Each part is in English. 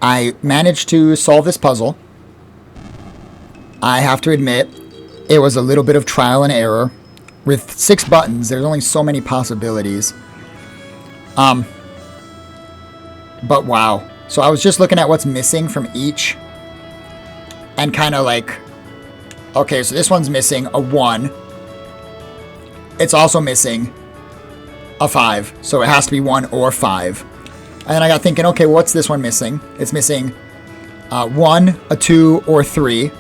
I managed to solve this puzzle. I have to admit, it was a little bit of trial and error. With 6 buttons, there's only so many possibilities. But wow. So I was just looking at what's missing from each. And kind of like, okay, so this one's missing a 1. It's also missing a 5. So it has to be 1 or 5. And then I got thinking, okay, what's this one missing? It's missing 1, a 2, or 3.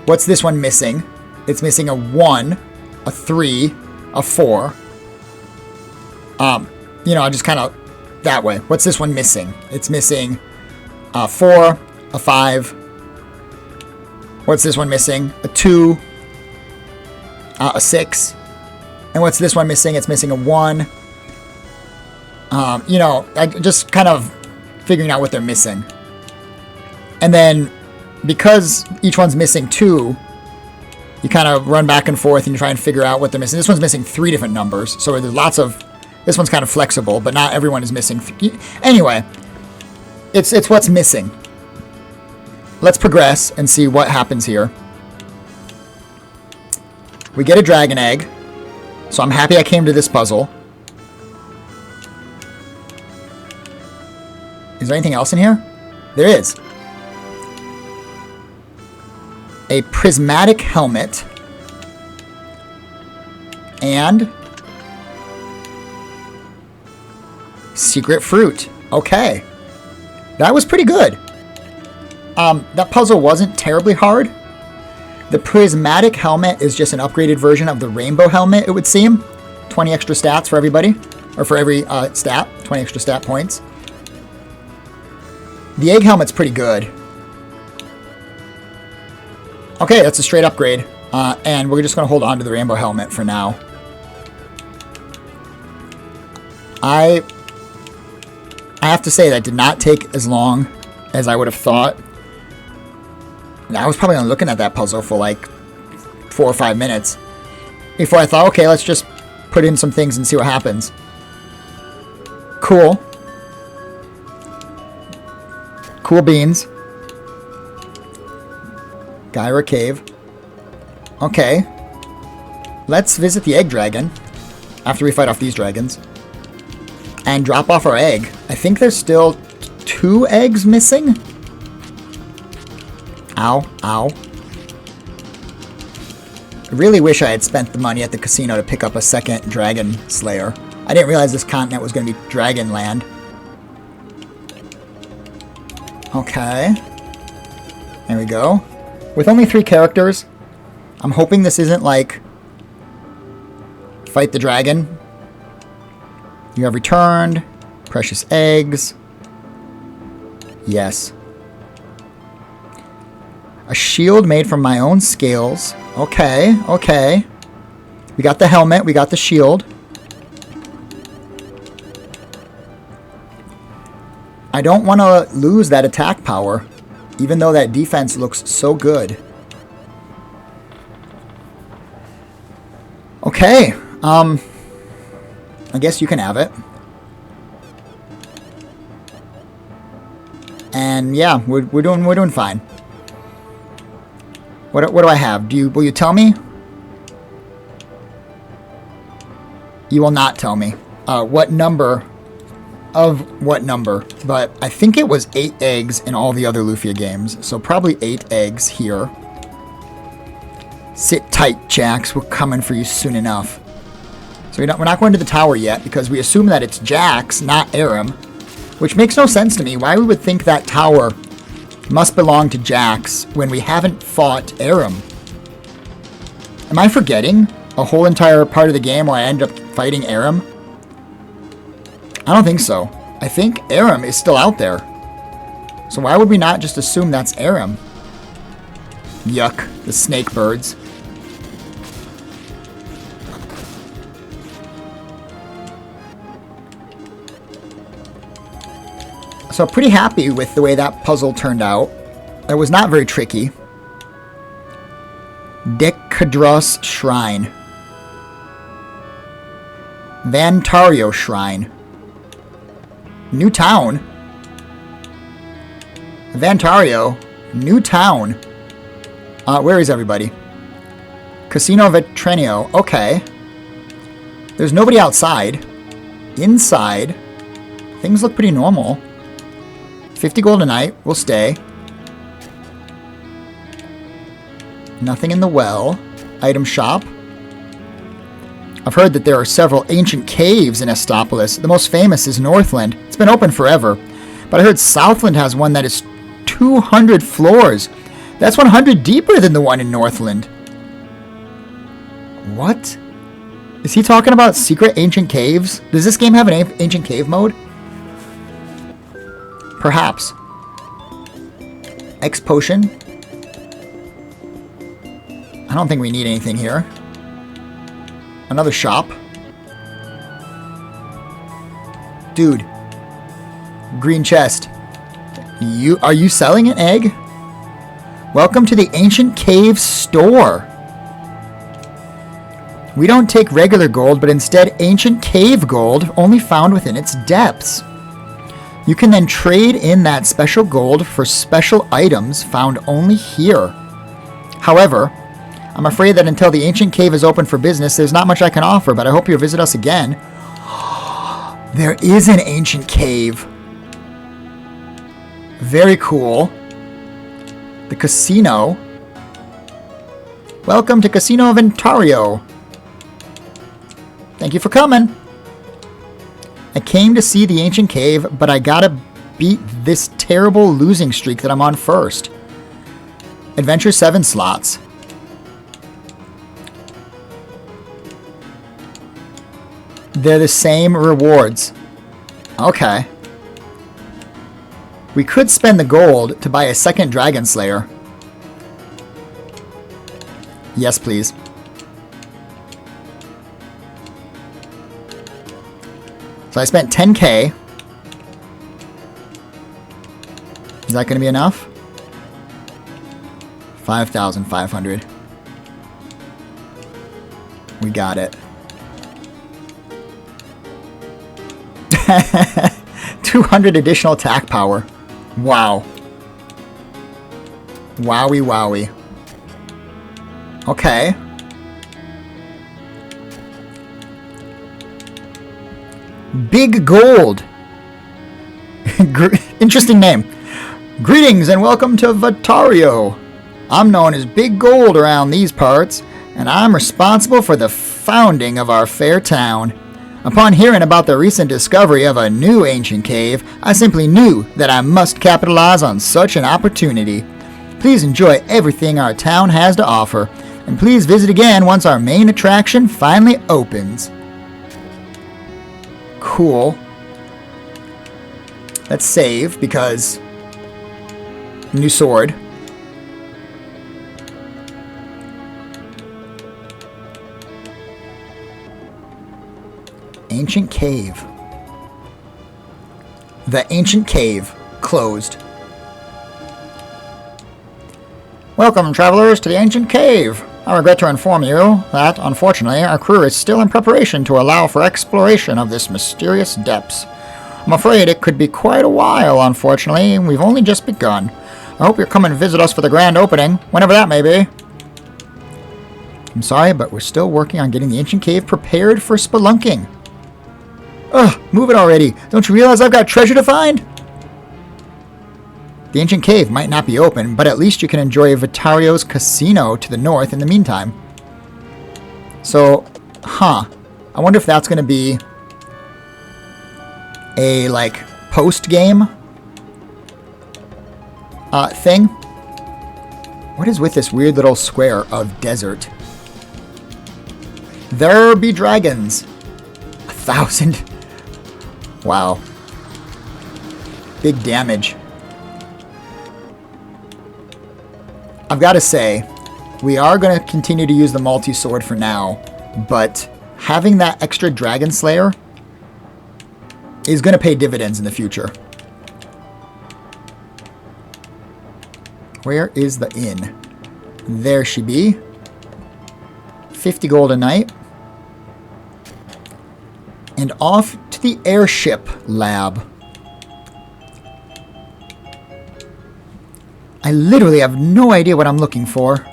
What's this one missing? It's missing a 1, a 3, a 4. Just kind of that way. What's this one missing? It's missing a 4, a 5. What's this one missing? A 2, a 6. And what's this one missing? It's missing a 1. I just kind of figuring out what they're missing. And then, because each one's missing 2, you kind of run back and forth and you try and figure out what they're missing. This one's missing 3 different numbers, so there's lots of... This one's kind of flexible, but not everyone is missing... Anyway, it's what's missing. Let's progress and see what happens here. We get a dragon egg, so I'm happy I came to this puzzle. Is there anything else in here? There is. A prismatic helmet. And secret fruit. Okay. That was pretty good. That puzzle wasn't terribly hard. The prismatic helmet is just an upgraded version of the rainbow helmet, it would seem. 20 extra stats for everybody. Or for every stat. 20 extra stat points. The egg helmet's pretty good. Okay, that's a straight upgrade. And we're just going to hold on to the rainbow helmet for now. I have to say that did not take as long as I would have thought. I was probably only looking at that puzzle for like 4 or 5 minutes before I thought, okay, let's just put in some things and see what happens. Cool. Cool beans. Gyra Cave. Okay. Let's visit the egg dragon after we fight off these dragons. And drop off our egg. I think there's still 2 eggs missing. Ow, ow. I really wish I had spent the money at the casino to pick up a second dragon slayer. I didn't realize this continent was going to be Dragon Land. Okay. There we go. With only 3 characters, I'm hoping this isn't like fight the dragon. You have returned. Precious eggs. Yes. A shield made from my own scales. Okay, okay. We got the helmet. We got the shield. I don't want to lose that attack power, even though that defense looks so good. Okay. I guess you can have it. And yeah, we're doing fine. What do I have? Will you tell me? You will not tell me. What number of what number? But I think it was 8 eggs in all the other Lufia games, so probably 8 eggs here. Sit tight, Jax. We're coming for you soon enough. So we're not going to the tower yet because we assume that it's Jax, not Aram, which makes no sense to me. Why we would think that tower must belong to Jax when we haven't fought Aram. Am I forgetting a whole entire part of the game where I end up fighting Aram? I don't think so. I think Aram is still out there. So why would we not just assume that's Aram? Yuck, the snake birds. So pretty happy with the way that puzzle turned out. It was not very tricky. Decadros Shrine. Vantario Shrine. New town. Vantario. New town. Where is everybody? Casino Vetrenio. Okay. There's nobody outside. Inside, things look pretty normal. 50 gold a night. We'll stay. Nothing in the well. Item shop. I've heard that there are several ancient caves in Estopolis. The most famous is Northland. It's been open forever. But I heard Southland has one that is 200 floors. That's 100 deeper than the one in Northland. What? Is he talking about secret ancient caves? Does this game have an ancient cave mode? Perhaps. X potion. I don't think we need anything here. Another shop. Dude. Green chest. Are you selling an egg? Welcome to the Ancient Cave Store. We don't take regular gold, but instead ancient cave gold, only found within its depths. You can then trade in that special gold for special items found only here. However, I'm afraid that until the ancient cave is open for business, there's not much I can offer, but I hope you'll visit us again. There is an ancient cave. Very cool. The casino. Welcome to Casino Ventario. Thank you for coming. I came to see the ancient cave, but I gotta beat this terrible losing streak that I'm on first. Adventure 7 slots. They're the same rewards. Okay. We could spend the gold to buy a second Dragon Slayer. Yes, please. So I spent 10k. Is that going to be enough? 5,500. We got it. 200 additional attack power. Wow. Wowie wowie. Okay. Big Gold. Interesting name. Greetings and welcome to Vatario. I'm known as Big Gold around these parts, and I'm responsible for the founding of our fair town. Upon hearing about the recent discovery of a new ancient cave, I simply knew that I must capitalize on such an opportunity. Please enjoy everything our town has to offer, and please visit again once our main attraction finally opens. Cool. Let's save, because... new sword. Ancient cave. The ancient cave closed. Welcome, travelers, to the ancient cave. I regret to inform you that, unfortunately, our crew is still in preparation to allow for exploration of this mysterious depths. I'm afraid it could be quite a while, unfortunately. We've only just begun. I hope you'll come and visit us for the grand opening, whenever that may be. I'm sorry, but we're still working on getting the ancient cave prepared for spelunking. Ugh, move it already. Don't you realize I've got treasure to find? The ancient cave might not be open, but at least you can enjoy Vitario's casino to the north in the meantime. So, I wonder if that's going to be a, like, post-game thing. What is with this weird little square of desert? There be dragons. 1,000. Wow. Big damage. I've got to say, we are going to continue to use the multi-sword for now, but having that extra Dragon Slayer is going to pay dividends in the future. Where is the inn? There she be. 50 gold a night. And off to the airship lab. I literally have no idea what I'm looking for.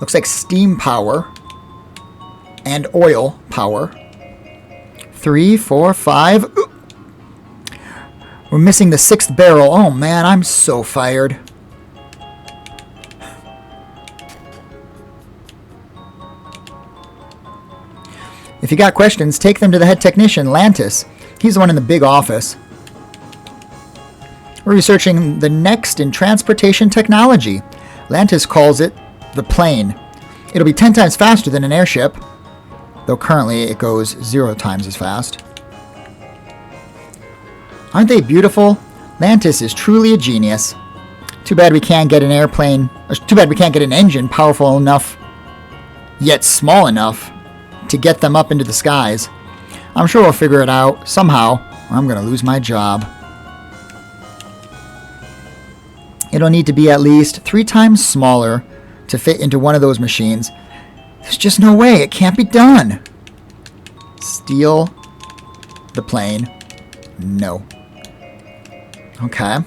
Looks like steam power and oil power. 3, 4, 5. Ooh. We're missing the 6th barrel. Oh man, I'm so fired. If you got questions, take them to the head technician, Lantis. He's the one in the big office. We're researching the next in transportation technology. Lantis calls it the plane. It'll be 10 times faster than an airship, though currently it goes 0 times as fast. Aren't they beautiful? Lantis is truly a genius. Too bad we can't get an airplane, too bad we can't get an engine powerful enough, yet small enough, to get them up into the skies. I'm sure we'll figure it out somehow, or I'm going to lose my job. It'll need to be at least 3 times smaller to fit into one of those machines. There's just no way. It can't be done. Steal the plane. No. Okay.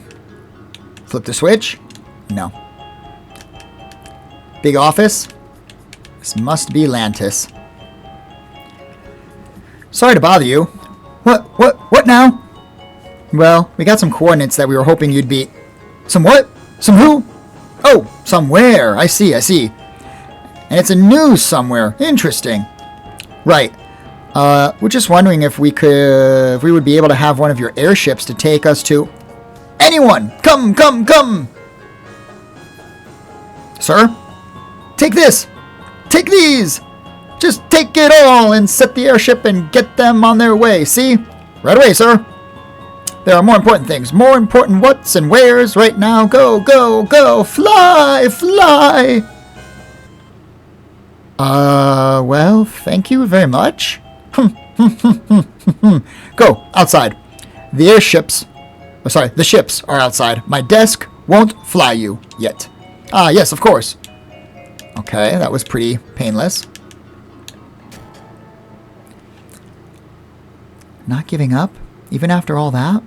Flip the switch. No. Big office. This must be Lantis. Sorry to bother you. What now? Well, we got some coordinates that we were hoping you'd be... Some what? Some who? Oh, somewhere. I see. And it's a news somewhere. Interesting. Right. We're just wondering if we would be able to have one of your airships to take us to... Anyone! Come! Sir? Take this! Take these! Just take it all and set the airship and get them on their way, see? Right away, sir. There are more important things. More important whats and wheres right now. Go! Fly! Well, thank you very much. Go, outside. The ships are outside. My desk won't fly you yet. Ah, yes, of course. Okay, that was pretty painless. Not giving up, even after all that?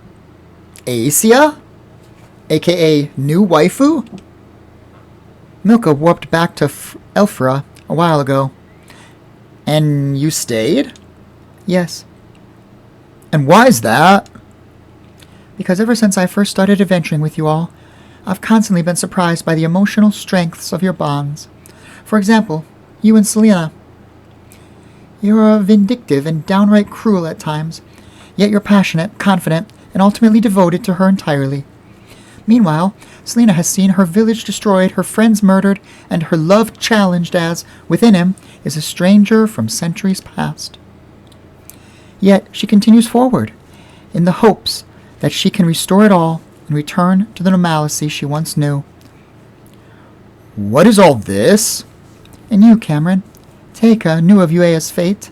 Asia? AKA new waifu? Milka warped back to Elfra a while ago. And you stayed? Yes. And why is that? Because ever since I first started adventuring with you all, I've constantly been surprised by the emotional strengths of your bonds. For example, you and Selena. You are vindictive and downright cruel at times, yet you're passionate, confident, and ultimately devoted to her entirely. Meanwhile, Selena has seen her village destroyed, her friends murdered, and her love challenged as, within him, is a stranger from centuries past. Yet she continues forward, in the hopes that she can restore it all and return to the normalcy she once knew. What is all this? And you, Cameron, Teika knew of Yuea's fate.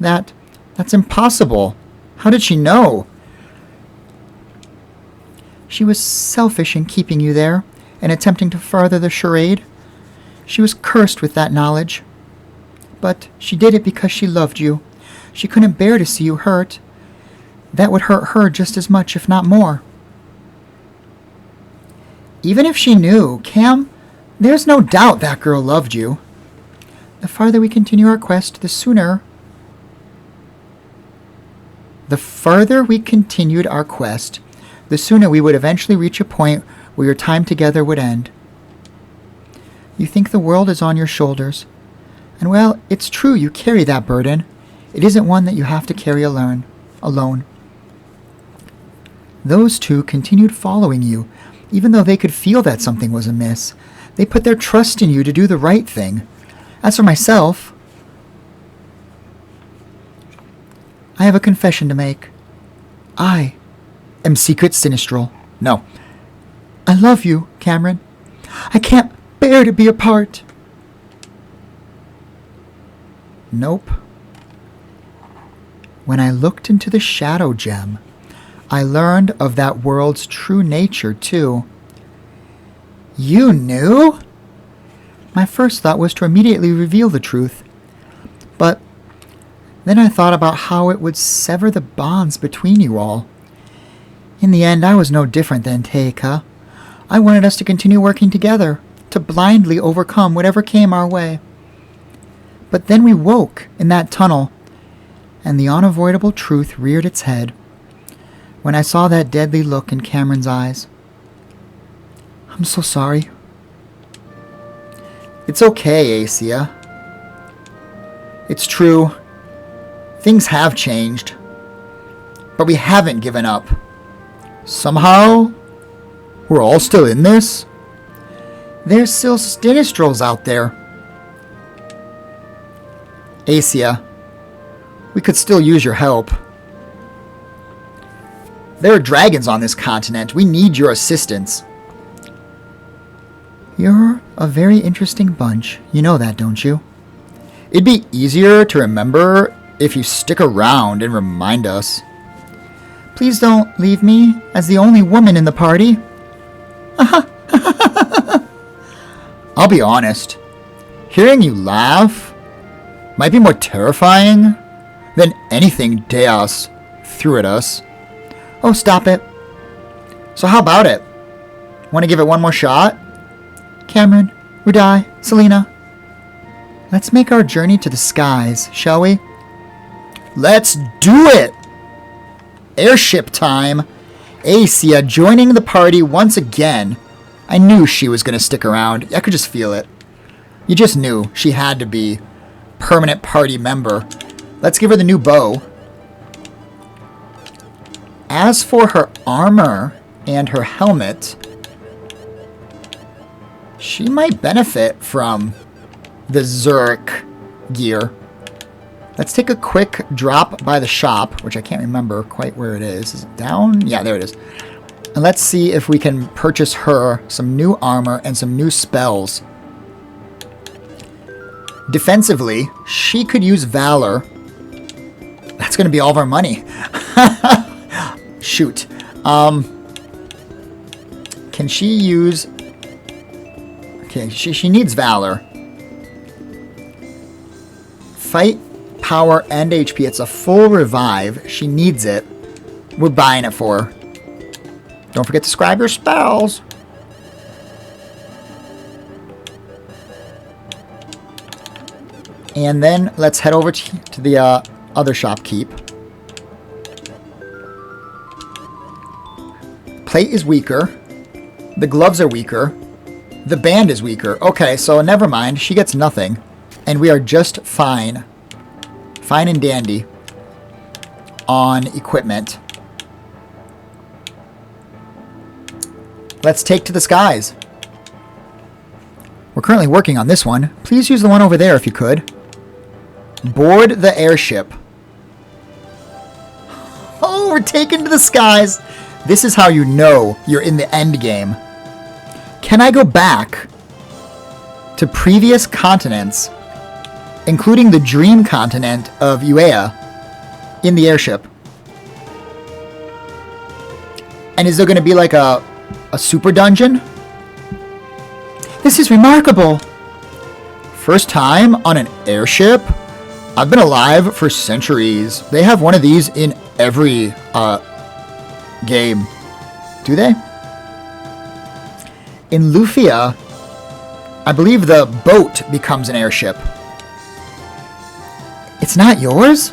That's impossible. How did she know? She was selfish in keeping you there and attempting to further the charade. She was cursed with that knowledge. But she did it because she loved you. She couldn't bear to see you hurt. That would hurt her just as much, if not more. Even if she knew, Cam, there's no doubt that girl loved you. The farther we continue our quest, the sooner we would eventually reach a point where your time together would end. You think the world is on your shoulders. And well, it's true you carry that burden. It isn't one that you have to carry alone. Those two continued following you, even though they could feel that something was amiss. They put their trust in you to do the right thing. As for myself, I have a confession to make. I am Secret Sinistral. No. I love you, Cameron. I can't bear to be apart. Nope. When I looked into the Shadow Gem, I learned of that world's true nature, too. You knew? My first thought was to immediately reveal the truth. But then I thought about how it would sever the bonds between you all. In the end, I was no different than Teika. I wanted us to continue working together, to blindly overcome whatever came our way. But then we woke in that tunnel, and the unavoidable truth reared its head when I saw that deadly look in Cameron's eyes. I'm so sorry. It's okay, Acia. It's true. Things have changed. But we haven't given up. Somehow, we're all still in this. There's still Sinistrals out there. Acia, we could still use your help. There are dragons on this continent. We need your assistance. You're a very interesting bunch. You know that, don't you? It'd be easier to remember if you stick around and remind us. Please don't leave me as the only woman in the party. I'll be honest. Hearing you laugh might be more terrifying than anything Deus threw at us. Oh, stop it. So how about it? Want to give it one more shot? Cameron, Rudai, Selena. Let's make our journey to the skies, shall we? Let's do it! Airship time. Acia joining the party once again. I knew she was going to stick around. I could just feel it. You just knew she had to be permanent party member. Let's give her the new bow. As for her armor and her helmet, she might benefit from the Zurich gear. Let's take a quick drop by the shop, which I can't remember quite where it is. Is it down? Yeah, there it is. And let's see if we can purchase her some new armor and some new spells. Defensively, she could use Valor. That's going to be all of our money. Shoot. Can she use... Okay, she needs Valor. Fight, power, and HP. It's a full revive. She needs it. We're buying it for her. Don't forget to scribe your spells. And then let's head over to the other shopkeep. Plate is weaker. The gloves are weaker. The band is weaker. Okay, so never mind. She gets nothing. And we are just fine. Fine and dandy. On equipment. Let's take to the skies. We're currently working on this one. Please use the one over there if you could. Board the airship. Oh, we're taken to the skies. This is how you know you're in the end game. Can I go back to previous continents, including the dream continent of Uea, in the airship? And is there going to be like a super dungeon? This is remarkable. First time on an airship? I've been alive for centuries. They have one of these in every game. Do they? In Lufia, I believe the boat becomes an airship. It's not yours?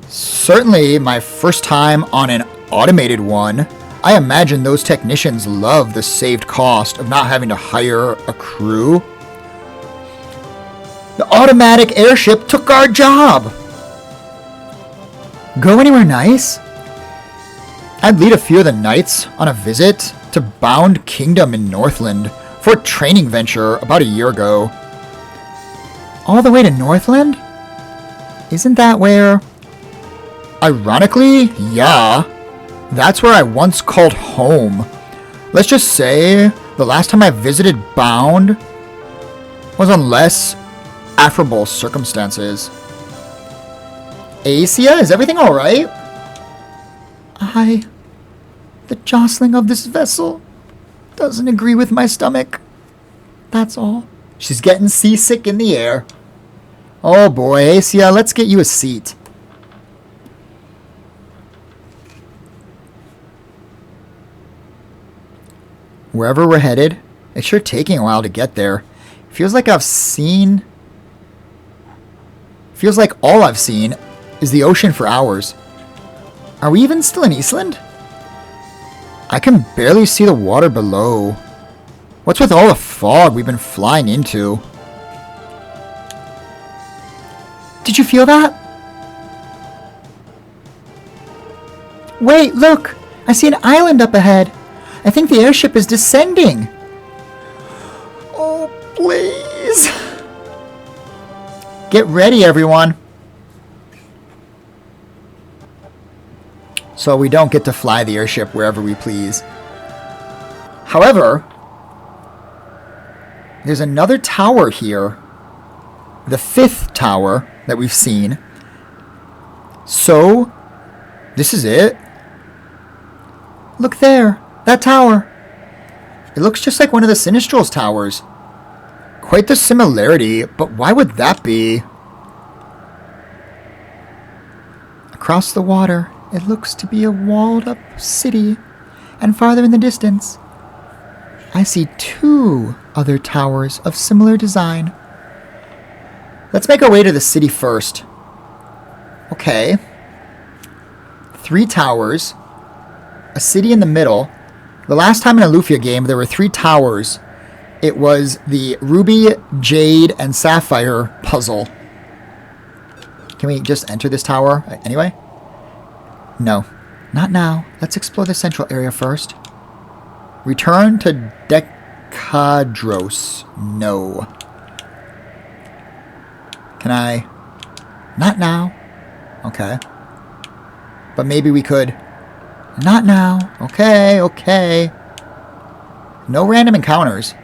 Certainly my first time on an automated one. I imagine those technicians love the saved cost of not having to hire a crew. The automatic airship took our job. Go anywhere nice? I'd lead a few of the knights on a visit to Bound Kingdom in Northland for a training venture about a year ago. All the way to Northland? Isn't that where... Ironically, yeah. That's where I once called home. Let's just say the last time I visited Bound was on less affable circumstances. Acia, is everything alright? The jostling of this vessel doesn't agree with my stomach. That's all. She's getting seasick in the air. Oh boy, Acia, let's get you a seat. wherever we're headed. It's sure taking a while to get there. Feels like I've seen... Feels like all I've seen is the ocean for hours. Are we even still in Eastland? I can barely see the water below. What's with all the fog we've been flying into? Did you feel that? Wait, look! I see an island up ahead. I think the airship is descending. Oh, please. Get ready, everyone. So we don't get to fly the airship wherever we please. However, there's another tower here. The 5th tower that we've seen. So, this is it. Look there. That tower. It looks just like one of the Sinistral's towers. Quite the similarity, but why would that be? Across the water, it looks to be a walled-up city, and farther in the distance, I see 2 other towers of similar design. Let's make our way to the city first. Okay. 3 towers, a city in the middle. The last time in a Lufia game, there were 3 towers. It was the Ruby, Jade, and Sapphire puzzle. Can we just enter this tower anyway? No. Not now. Let's explore the central area first. Return to Decadros. No. Can I? Not now. Okay. But maybe we could. Not now. Okay, okay. No random encounters.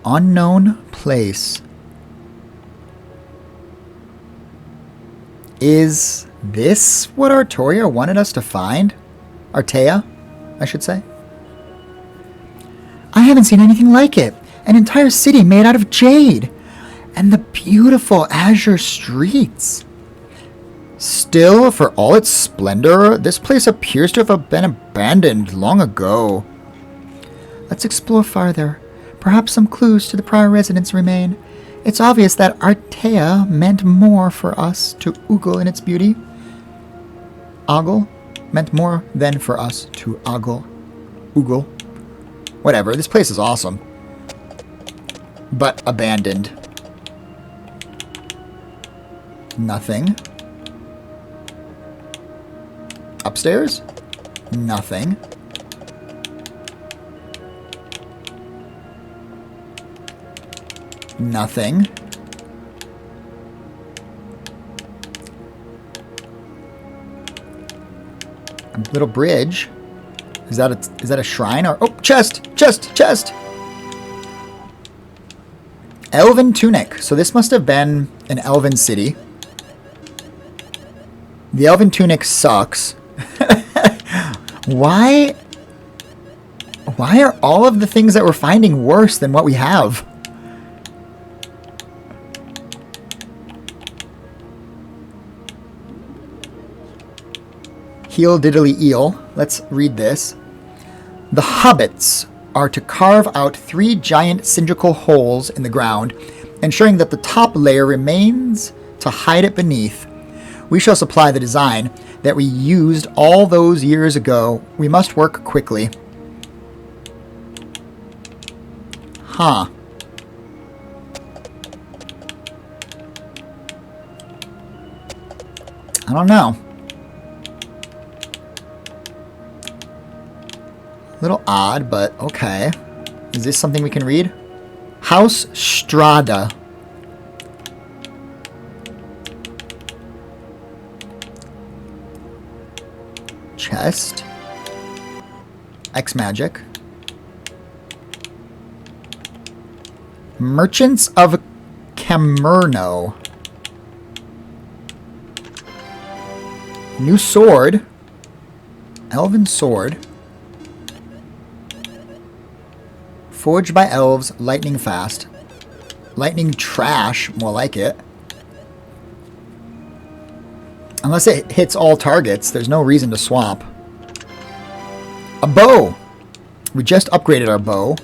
Unknown place. Is this what Artoria wanted us to find? Artea, I should say. I haven't seen anything like it. An entire city made out of jade. And the beautiful azure streets. Still, for all its splendor, this place appears to have been abandoned long ago. Let's explore farther. Perhaps some clues to the prior residents remain. It's obvious that Artea meant more for us to ogle in its beauty. Ogle meant more than for us to ogle. Ogle. Whatever, this place is awesome. But abandoned. Nothing. Upstairs? Nothing. Nothing. A little bridge. Is that a shrine or chest? Elven tunic. So this must have been an elven city. The elven tunic sucks. Why are all of the things that we're finding worse than what we have? Heel diddly eel. Let's read this. The hobbits are to carve out 3 giant cylindrical holes in the ground, ensuring that the top layer remains to hide it beneath. We shall supply the design that we used all those years ago. We must work quickly. Huh. I don't know. A little odd, but okay. Is this something we can read? House Strada. Chest. X magic. Merchants of Camerno. New sword. Elven sword. Forged by elves, lightning fast. Lightning trash, more like it. Unless it hits all targets, there's no reason to swap. A bow! We just upgraded our bow.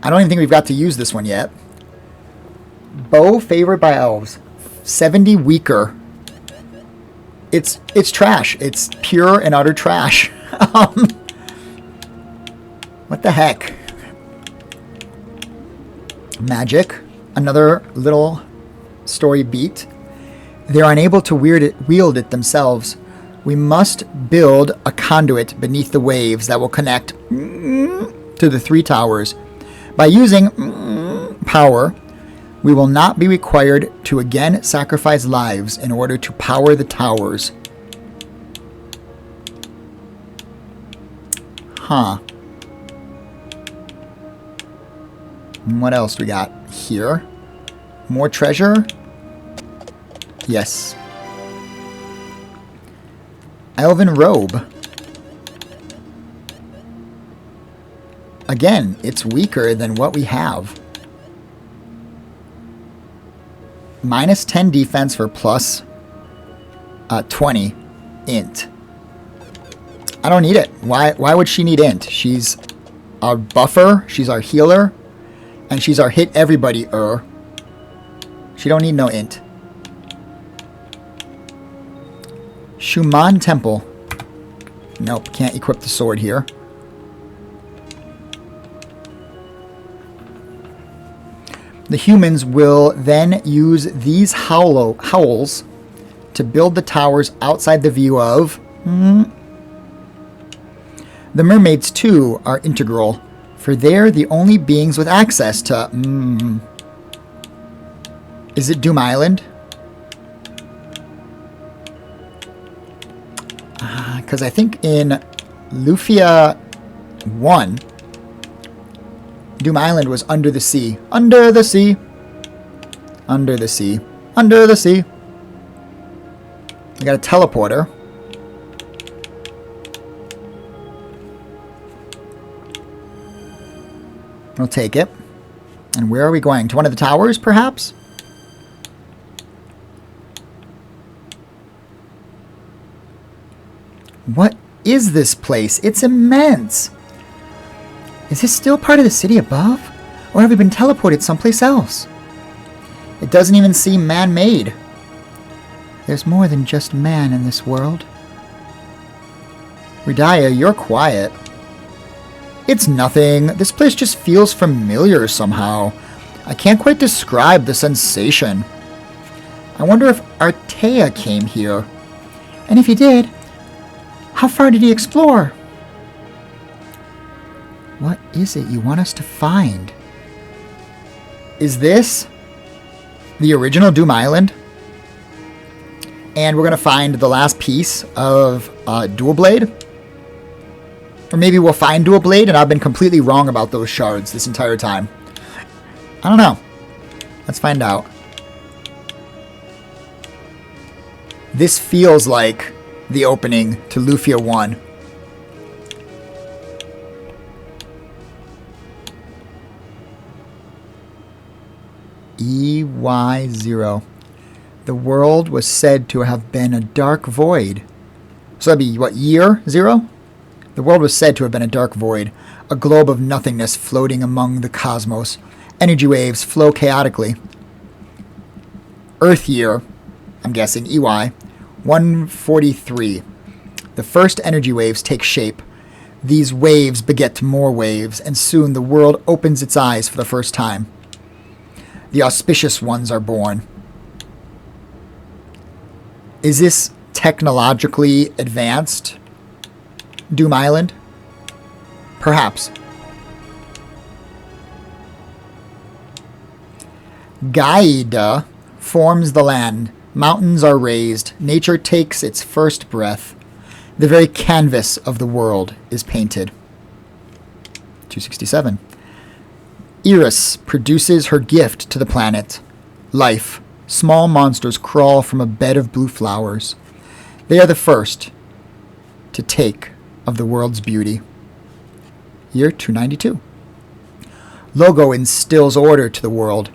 I don't even think we've got to use this one yet. Bow favored by elves. 70 weaker. It's trash. It's pure and utter trash. What the heck? Magic. Another little story beat. They're unable to wield it themselves. We must build a conduit beneath the waves that will connect to the 3 towers. By using power, we will not be required to again sacrifice lives in order to power the towers. Huh. And what else we got here? More treasure? Yes. Elven robe. Again, it's weaker than what we have. Minus 10 defense for plus 20 int. I don't need it. Why would she need int? She's our buffer, she's our healer, and she's our hit everybody-er. She don't need no int. Shuman Temple. Nope, can't equip the sword here. The humans will then use these howls to build the towers outside the view of... The mermaids, too, are integral, for they're the only beings with access to... Is it Doom Island? Because I think in Lufia 1... Doom Island was under the sea. Under the sea. Under the sea. Under the sea. We got a teleporter. We'll take it. And where are we going? To one of the towers, perhaps? What is this place? It's immense. Is this still part of the city above? Or have we been teleported someplace else? It doesn't even seem man-made. There's more than just man in this world. Ridaya, you're quiet. It's nothing. This place just feels familiar somehow. I can't quite describe the sensation. I wonder if Artea came here. And if he did, how far did he explore? What is it you want us to find? Is this the original Doom Island? And we're going to find the last piece of Dual Blade? Or maybe we'll find Dual Blade and I've been completely wrong about those shards this entire time. I don't know. Let's find out. This feels like the opening to Lufia 1. EY0. The world was said to have been a dark void. So that'd be, what, year 0? The world was said to have been a dark void, a globe of nothingness floating among the cosmos. Energy waves flow chaotically. Earth year, I'm guessing, EY, 143. The first energy waves take shape. These waves beget more waves, and soon the world opens its eyes for the first time. The auspicious ones are born. Is this technologically advanced Doom Island? Perhaps. Gaida forms the land. Mountains are raised. Nature takes its first breath. The very canvas of the world is painted. 267. Eris produces her gift to the planet. Life. Small monsters crawl from a bed of blue flowers. They are the first to take of the world's beauty. Year 292. Logo instills order to the world.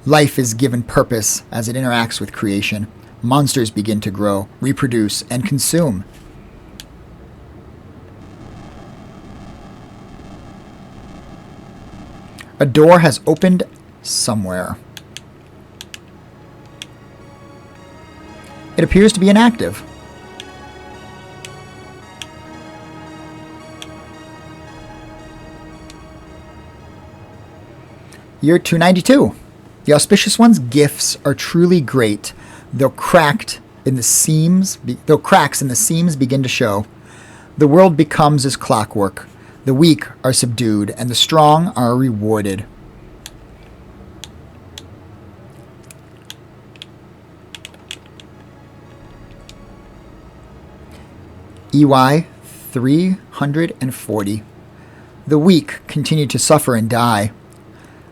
Life is given purpose as it interacts with creation. monsters begin to grow, reproduce, and consume. A door has opened somewhere. It appears to be inactive. Year 292. The Auspicious One's gifts are truly great, though cracks in the seams begin to show. The world becomes as clockwork. The weak are subdued, and the strong are rewarded. EY 340. The weak continue to suffer and die,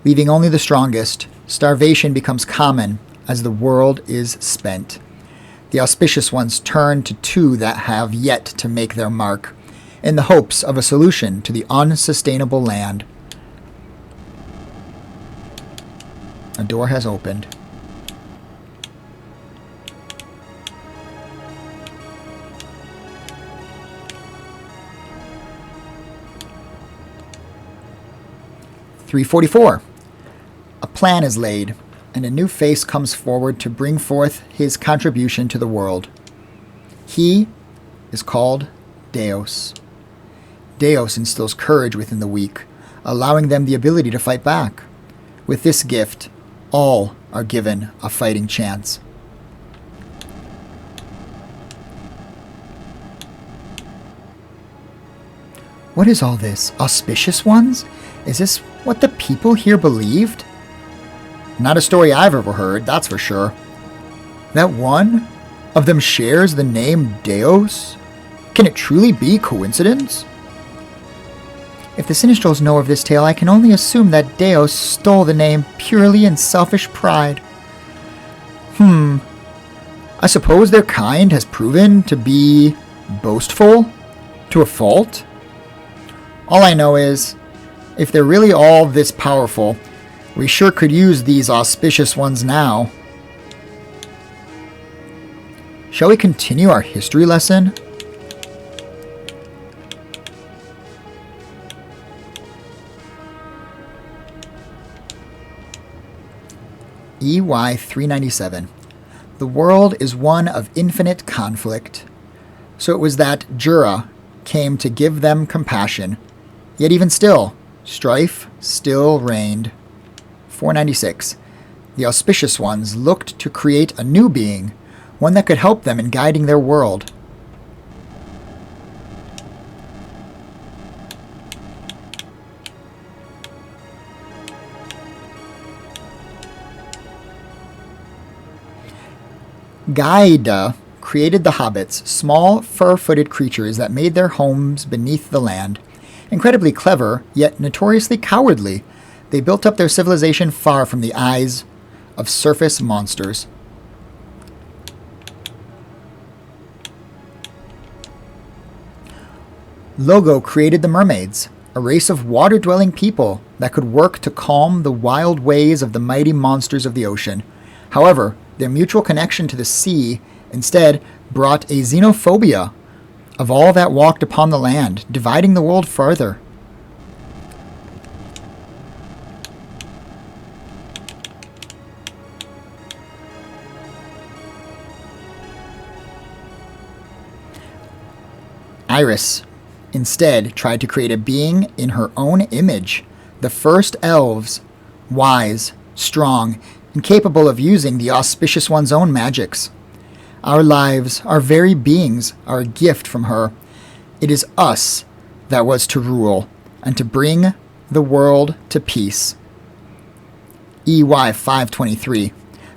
leaving only the strongest. Starvation becomes common as the world is spent. The Auspicious Ones turn to two that have yet to make their mark, in the hopes of a solution to the unsustainable land. A door has opened. .344. A plan is laid, and a new face comes forward to bring forth his contribution to the world. He is called Deus. Deus instills courage within the weak, allowing them the ability to fight back. With this gift, all are given a fighting chance. What is all this? Auspicious Ones? Is this what the people here believed? Not a story I've ever heard, that's for sure. That one of them shares the name Deus? Can it truly be coincidence? If the Sinistrals know of this tale, I can only assume that Deus stole the name purely in selfish pride. I suppose their kind has proven to be boastful to a fault? All I know is, if they're really all this powerful, we sure could use these Auspicious Ones now. Shall we continue our history lesson? EY 397. The world is one of infinite conflict. So it was that Jura came to give them compassion. Yet even still, strife still reigned. 496. The Auspicious Ones looked to create a new being, one that could help them in guiding their world. Gaida created the hobbits, small, fur-footed creatures that made their homes beneath the land. Incredibly clever, yet notoriously cowardly, they built up their civilization far from the eyes of surface monsters. Logo created the mermaids, a race of water-dwelling people that could work to calm the wild ways of the mighty monsters of the ocean. However, their mutual connection to the sea instead brought a xenophobia of all that walked upon the land, dividing the world further. Iris instead tried to create a being in her own image, the first elves, wise, strong, and capable of using the Auspicious One's own magics. Our lives, our very beings, are a gift from her. It is us that was to rule and to bring the world to peace. EY 523.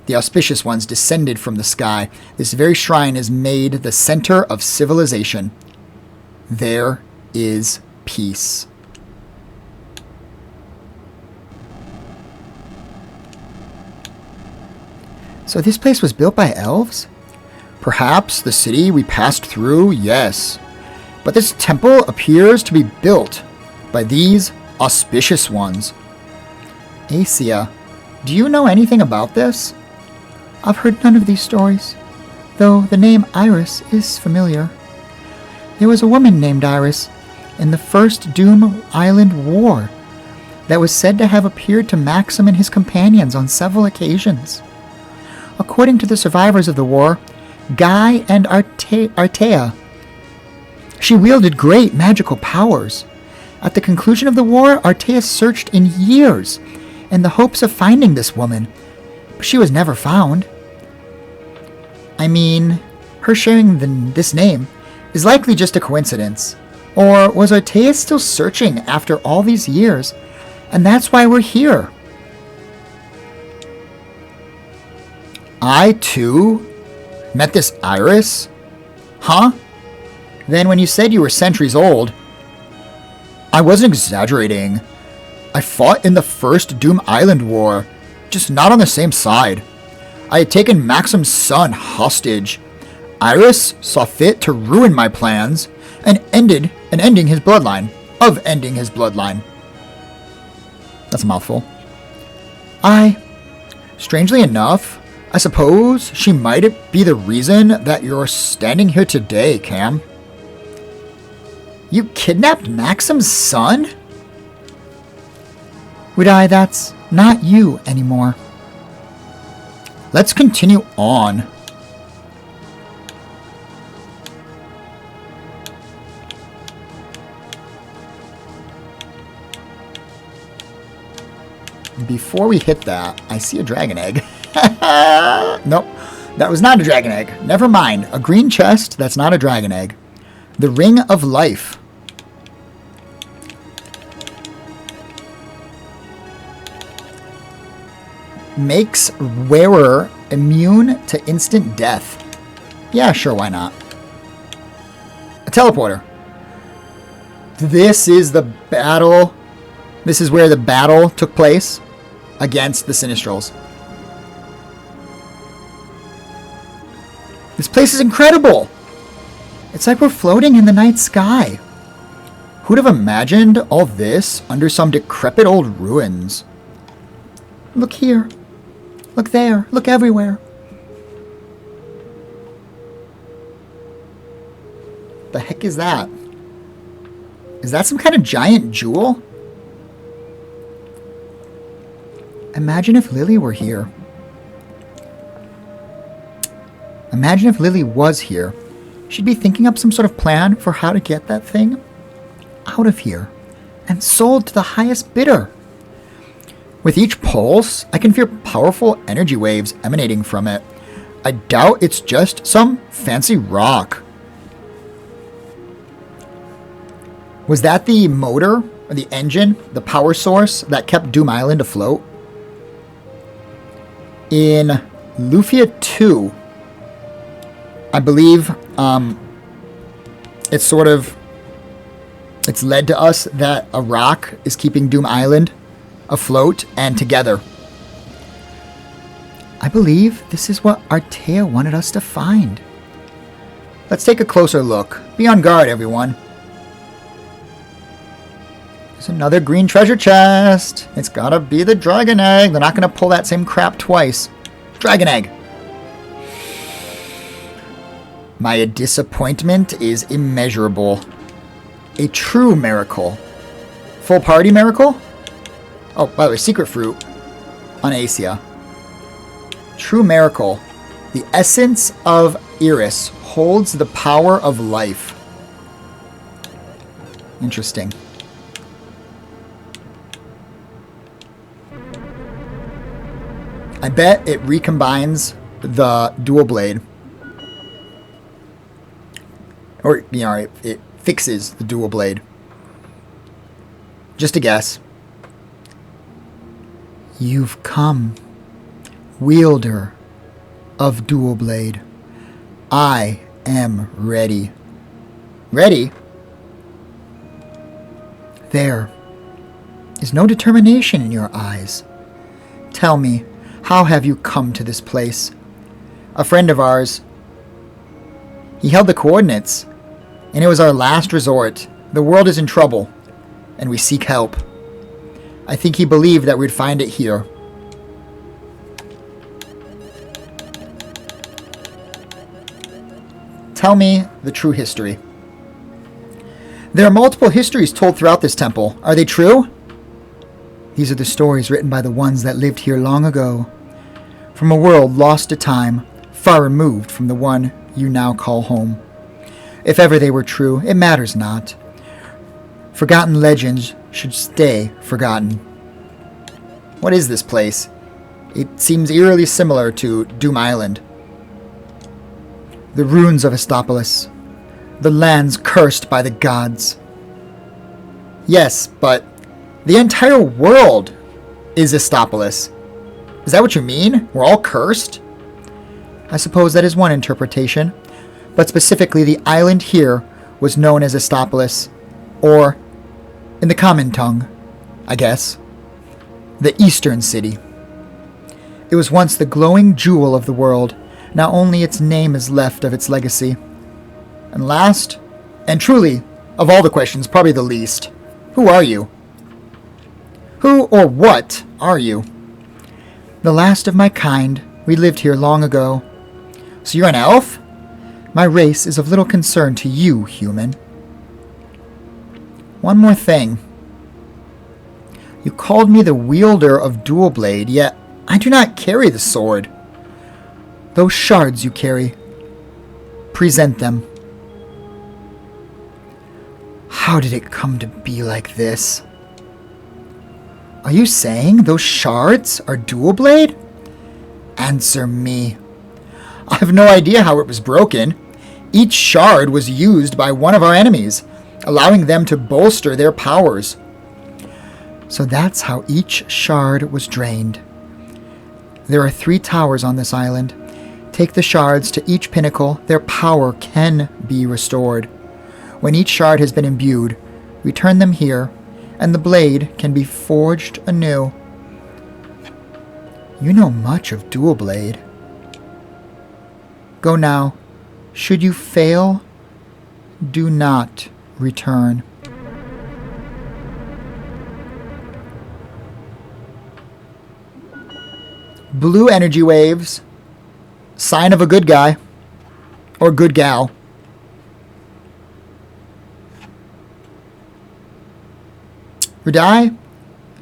The Auspicious Ones descended from the sky. This very shrine is made the center of civilization. There is peace. So this place was built by elves? Perhaps the city we passed through, yes. But this temple appears to be built by these Auspicious Ones. Asia, do you know anything about this? I've heard none of these stories. though the name Iris is familiar. There was a woman named Iris in the First Doom Island War that was said to have appeared to Maxim and his companions on several occasions. According to the survivors of the war, Guy and Artea, she wielded great magical powers. At the conclusion of the war, Artea searched in years in the hopes of finding this woman, but she was never found. I mean, her sharing this name is likely just a coincidence. Or was Artea still searching after all these years, and that's why we're here? I, too, met this Iris? Huh? Then when you said you were centuries old, I wasn't exaggerating. I fought in the First Doom Island War, just not on the same side. I had taken Maxim's son hostage. Iris saw fit to ruin my plans and ending his bloodline. That's a mouthful. Strangely enough, I suppose she might be the reason that you're standing here today, Cam. You kidnapped Maxim's son? Would that's not you anymore. Let's continue on. Before we hit that, I see a dragon egg. Nope, that was not a dragon egg. Never mind. A green chest, that's not a dragon egg. The Ring of Life. Makes wearer immune to instant death. Yeah, sure, why not? A teleporter. This is the battle. This is where the battle took place against the Sinistrals. This place is incredible. It's like we're floating in the night sky. Who'd have imagined all this under some decrepit old ruins? Look here. Look there. Look everywhere. The heck is that? Is that some kind of giant jewel? Imagine if Lily were here. Imagine if Lily was here. She'd be thinking up some sort of plan for how to get that thing out of here and sold to the highest bidder. With each pulse, I can feel powerful energy waves emanating from it. I doubt it's just some fancy rock. Was that the motor, or the engine, the power source that kept Doom Island afloat? In Lufia 2, I believe it's led to us that a rock is keeping Doom Island afloat and together. I believe this is what Artea wanted us to find. Let's take a closer look. Be on guard, everyone. There's another green treasure chest. It's gotta be the dragon egg. They're not gonna pull that same crap twice. Dragon egg. My disappointment is immeasurable. A true miracle. Full party miracle? Oh, by the way, secret fruit on Asia. True miracle. The essence of Iris holds the power of life. Interesting. I bet it recombines the dual blade. Or, you know, it fixes the dual blade. Just a guess. You've come, wielder of dual blade. I am ready. Ready? There is no determination in your eyes. Tell me, how have you come to this place? A friend of ours, he held the coordinates, and it was our last resort. The world is in trouble, and we seek help. I think he believed that we'd find it here. Tell me the true history. There are multiple histories told throughout this temple. Are they true? These are the stories written by the ones that lived here long ago, from a world lost to time, far removed from the one you now call home. If ever they were true, it matters not. Forgotten legends should stay forgotten. What is this place? It seems eerily similar to Doom Island. The ruins of Estopolis. The lands cursed by the gods. Yes, but the entire world is Estopolis. Is that what you mean? We're all cursed? I suppose that is one interpretation, but specifically the island here was known as Estopolis, or, in the common tongue, I guess, the Eastern City. It was once the glowing jewel of the world. Now only its name is left of its legacy. And last, and truly, of all the questions, probably the least, who are you? Who or what are you? The last of my kind. We lived here long ago. So you're an elf? My race is of little concern to you, human. One more thing. You called me the wielder of dual blade, yet I do not carry the sword. Those shards you carry, present them. How did it come to be like this? Are you saying those shards are dual blade? Answer me. I have no idea how it was broken. Each shard was used by one of our enemies, allowing them to bolster their powers. So that's how each shard was drained. There are 3 towers on this island. Take the shards to each pinnacle, their power can be restored. When each shard has been imbued, return them here, and the blade can be forged anew. You know much of dual blade. Go now. Should you fail, do not return. Blue energy waves. Sign of a good guy. Or good gal. Rudai,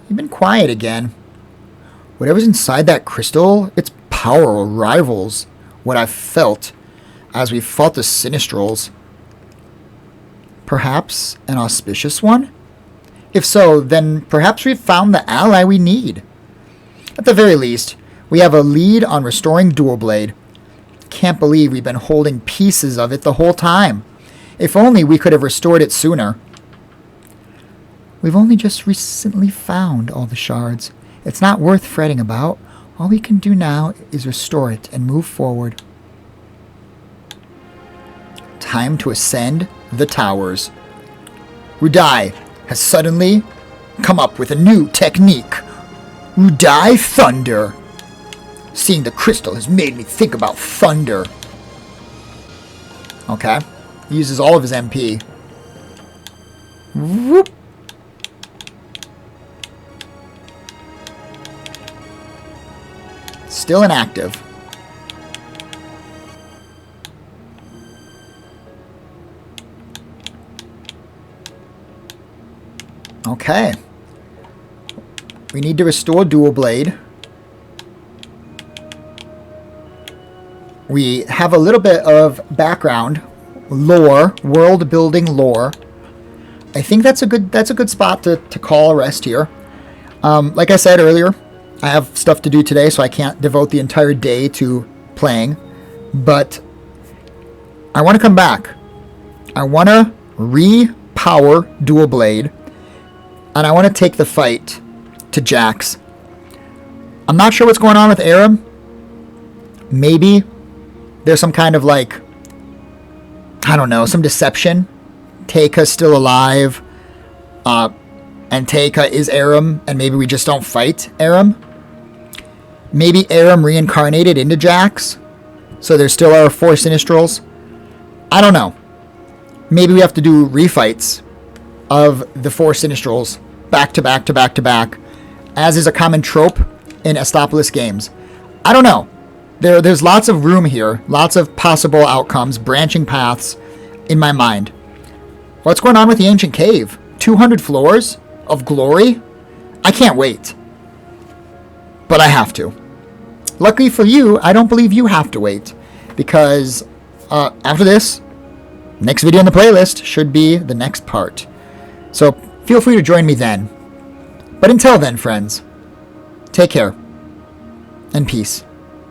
you've been quiet again. Whatever's inside that crystal, its power rivals what I've felt as we fought the Sinistrals. Perhaps an auspicious one? If so, then perhaps we've found the ally we need. At the very least, we have a lead on restoring Dual Blade. Can't believe we've been holding pieces of it the whole time. If only we could have restored it sooner. We've only just recently found all the shards. It's not worth fretting about. All we can do now is restore it and move forward. Time to ascend the towers. Rudai has suddenly come up with a new technique. Rudai Thunder. Seeing the crystal has made me think about thunder. Okay. He uses all of his MP. Whoop. Still inactive. Okay. We need to restore Dual Blade. We have a little bit of background, lore, world building lore. I think that's a good spot to call a rest here. Like I said earlier, I have stuff to do today, so I can't devote the entire day to playing. But I want to come back. I want to re-power Dual Blade. And I want to take the fight to Jax. I'm not sure what's going on with Aram. Maybe there's some kind of like, I don't know, some deception. Teika's still alive. And Teika is Aram, and maybe we just don't fight Aram. Maybe Aram reincarnated into Jax, so there still are 4 Sinistrals. I don't know. Maybe we have to do refights of the 4 Sinistrals back to back to back to back, as is a common trope in Estopolis games. I don't know. There's lots of room here, lots of possible outcomes, branching paths in my mind. What's going on with the ancient cave? 200 floors of glory? I can't wait. But I have to. Luckily for you, I don't believe you have to wait. Because after this, next video in the playlist should be the next part. So feel free to join me then. But until then, friends, take care and peace.